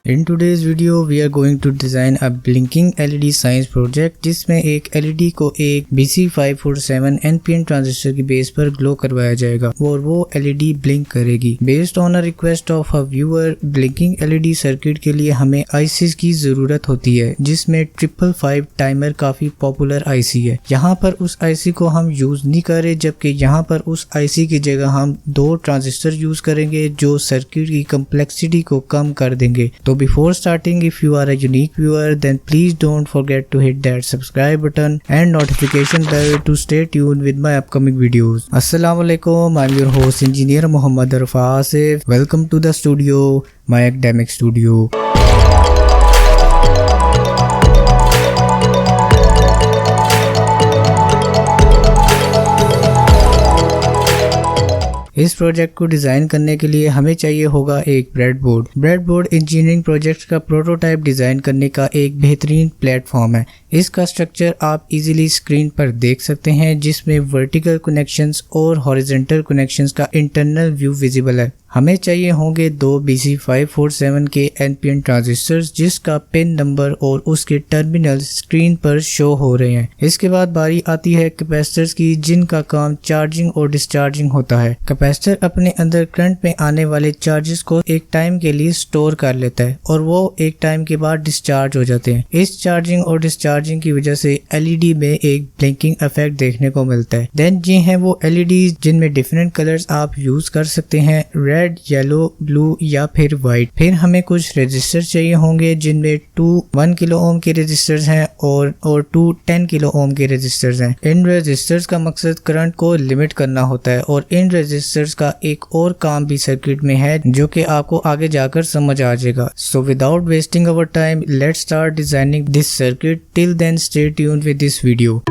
In today's video we are going to design a blinking LED science project जिसमें एक LED को एक BC547 NPN transistor की base पर ग्लो करवाया जाएगा और वो LED ब्लिंक करेगी। Based on a request of a viewer, blinking LED circuit के लिए हमें ICs की जरूरत होती है जिसमें 555 टाइमर काफी पॉपुलर IC है। यहाँ पर उस IC को हम यूज नहीं कर रहे, जबकि यहाँ पर उस IC की जगह हम 2 ट्रांजिस्टर यूज करेंगे जो सर्किट की कम्प्लेक्सिटी को कम कर देंगे। तो before starting, if you are a unique viewer, then please don't forget to hit that subscribe button and notification bell to stay tuned with my upcoming videos. Assalamualaikum, I'm your host engineer Muhammad Arfa Asif. Welcome to the studio, my academic studio. इस project को design करने के लिए हमें चाहिए होगा एक breadboard. Breadboard engineering project का प्रोटोटाइप डिजाइन करने का एक बेहतरीन प्लेटफॉर्म है। इसका स्ट्रक्चर आप इजीली स्क्रीन पर देख सकते हैं जिसमें वर्टिकल कनेक्शंस और हॉरिजॉन्टल कनेक्शंस का इंटरनल व्यू विजिबल है। हमें चाहिए होंगे 2 BC547 के NPN ट्रांजिस्टर्स जिसका पिन नंबर और उसके टर्मिनल स्क्रीन पर शो हो रहे हैं। इसके बाद बारी आती है कैपेसिटर्स की जिनका काम चार्जिंग और डिस्चार्जिंग होता है। कैपेसिटर अपने अंदर करंट में आने वाले चार्जेस को एक टाइम के लिए स्टोर कर लेता है और वो एक टाइम के बाद डिस्चार्ज हो जाते हैं। इस चार्जिंग और डिस्चार्जिंग की वजह से LED में एक ब्लिंकिंग इफेक्ट देखने को मिलता है। देन ये हैं वो LEDs जिनमें डिफरेंट कलर्स आप यूज कर सकते हैं, रेड, येलो, ब्लू या फिर व्हाइट। फिर हमें कुछ रेजिस्टर चाहिए होंगे जिनमें 2 1 किलो ओम के रेजिस्टर्स हैं और 2 10 किलो ओम के रेजिस्टर्स हैं। इन रेजिस्टर्स का मकसद करंट को लिमिट करना होता है और इन रेजिस्टर्स का एक और काम भी सर्किट में है जो कि आपको आगे जाकर समझ आ जाएगा। So without wasting our time, let's start designing this circuit. Till then stay tuned with this video.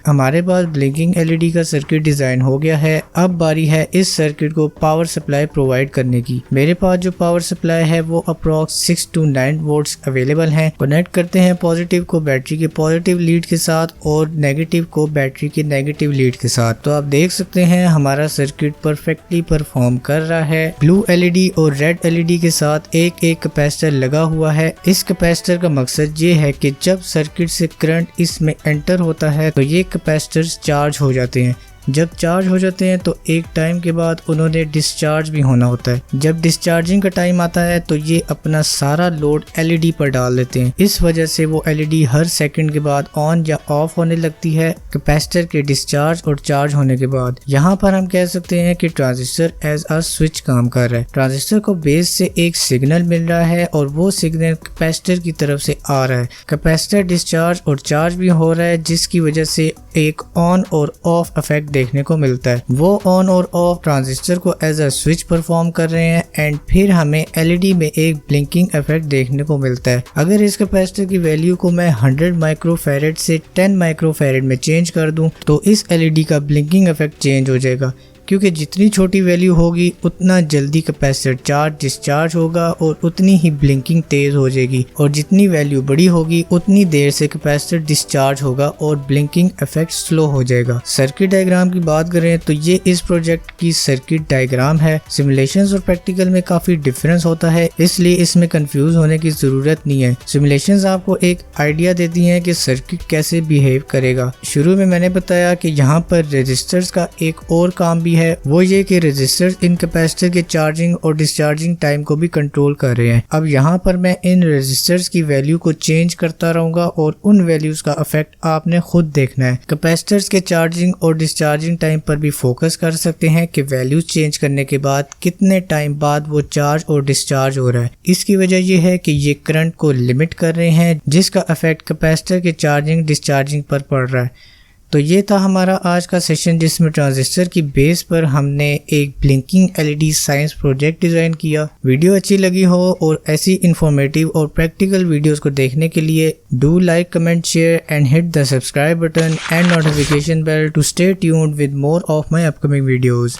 हमारे पास ब्लिंकिंग एलईडी का सर्किट डिजाइन हो गया है। अब बारी है इस सर्किट को पावर सप्लाई प्रोवाइड करने की। मेरे पास जो पावर सप्लाई है वो अप्रॉक्स 6 to 9 वोल्ट्स अवेलेबल हैं। कनेक्ट करते हैं पॉजिटिव को बैटरी के पॉजिटिव लीड के साथ और नेगेटिव को बैटरी के नेगेटिव लीड के साथ। तो आप देख सकते हैं हमारा सर्किट परफेक्टली परफॉर्म कर रहा है। ब्लू एलईडी और रेड एलईडी के साथ एक एक कैपेसिटर लगा हुआ है। इस कैपेसिटर का मकसद ये है कि जब सर्किट से करंट इसमें एंटर होता है तो ये कैपेसिटर्स चार्ज हो जाते हैं। जब चार्ज हो जाते हैं तो एक टाइम के बाद उन्होंने डिस्चार्ज भी होना होता है। जब डिस्चार्जिंग का टाइम आता है तो ये अपना सारा लोड एलईडी पर डाल देते हैं। इस वजह से वो एलईडी हर सेकंड के बाद ऑन या ऑफ होने लगती है कैपेसिटर के डिस्चार्ज और चार्ज होने के बाद। यहाँ पर हम कह सकते हैं कि ट्रांजिस्टर एज अ स्विच काम कर रहा है। ट्रांजिस्टर को बेस से एक सिग्नल मिल रहा है और वो सिग्नल कैपेसिटर की तरफ से आ रहा है। कैपेसिटर डिस्चार्ज और चार्ज भी हो रहा है जिसकी वजह से एक ऑन और ऑफ इफेक्ट देखने को मिलता है। वो ऑन और ऑफ ट्रांजिस्टर को एज अ स्विच परफॉर्म कर रहे हैं एंड फिर हमें एलईडी में एक ब्लिंकिंग इफेक्ट देखने को मिलता है। अगर इस कैपेसिटर की वैल्यू को मैं 100 माइक्रोफैरेड से 10 माइक्रोफैरेड में चेंज कर दूं तो इस एलईडी का ब्लिंकिंग इफेक्ट चेंज हो जाएगा, क्योंकि जितनी छोटी वैल्यू होगी उतना जल्दी कैपेसिटर चार्ज डिस्चार्ज होगा और उतनी ही ब्लिंकिंग तेज हो जाएगी, और जितनी वैल्यू बड़ी होगी उतनी देर से कैपेसिटर डिस्चार्ज होगा और ब्लिंकिंग इफेक्ट स्लो हो जाएगा। सर्किट डायग्राम की बात करें तो ये इस प्रोजेक्ट की सर्किट डायग्राम है। सिमुलेशंस और प्रैक्टिकल में काफी डिफरेंस होता है, इसलिए इसमें कंफ्यूज होने की जरूरत नहीं है। सिमुलेशंस आपको एक आइडिया देती हैं कि सर्किट कैसे बिहेव करेगा। शुरू में मैंने बताया कि यहाँ पर रजिस्टर्स का एक और काम भी है, वो ये कि रजिस्टर्स इन कैपेसिटर के चार्जिंग और डिस्चार्जिंग टाइम को भी कंट्रोल कर रहे हैं। अब यहाँ पर मैं इन रजिस्टर्स की वैल्यू को चेंज करता रहूंगा और उन वैल्यूज का इफेक्ट आपने खुद देखना है। कैपेसिटर्स के चार्जिंग और डिस्चार्जिंग टाइम पर भी फोकस कर सकते हैं कि वैल्यूज चेंज करने के बाद कितने टाइम बाद वो चार्ज और डिस्चार्ज हो रहा है। इसकी वजह ये है कि ये करंट को लिमिट कर रहे हैं जिसका इफेक्ट कैपेसिटर के चार्जिंग डिस्चार्जिंग पर पड़ रहा है। तो ये था हमारा आज का सेशन जिसमें ट्रांजिस्टर की बेस पर हमने एक blinking LED science project design किया। वीडियो अच्छी लगी हो और ऐसी इंफॉर्मेटिव और प्रैक्टिकल वीडियोस को देखने के लिए do like, comment, share and hit the subscribe button and notification bell to stay tuned with more of my upcoming videos.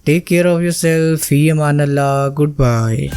Take care of yourself, फी अमान अल्लाह, गुड बाय।